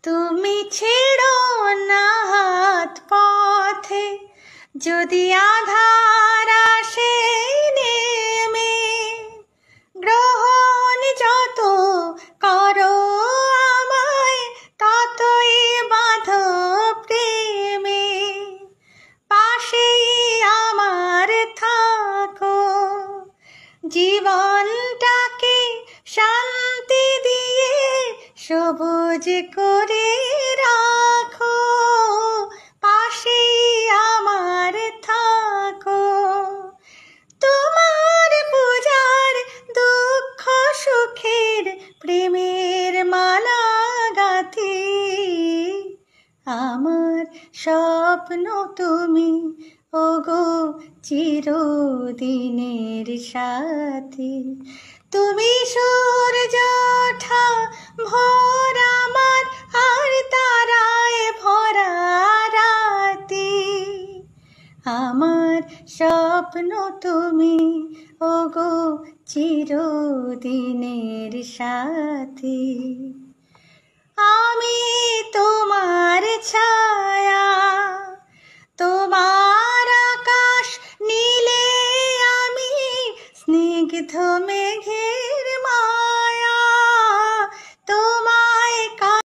তুমি ছেড়ো না হাত পথে, যদি আধার আসে নেমে, গ্রহণ যত করো আমায়, ততই বাঁধো প্রেমে। পাশেই আমার থাকো, জীবনটাকে শান্তি দিয়ে সবুজ করে রাখো। পাশেই আমার থাকো, তোমার পূজার দুঃখ সুখের প্রেমের মালা গাঁথি। আমার স্বপ্ন তুমি, ওগো চিরদিনের সাথী। তুমি সূর্য ওঠা ভোর আমার, আর তারায় ভরা রাতি। আমার স্বপ্ন তুমি, ওগো চিরদিনের সাথী। আমি তোমার ছায়া, তোমার আকাশ নীলে আমি স্নিগ্ধ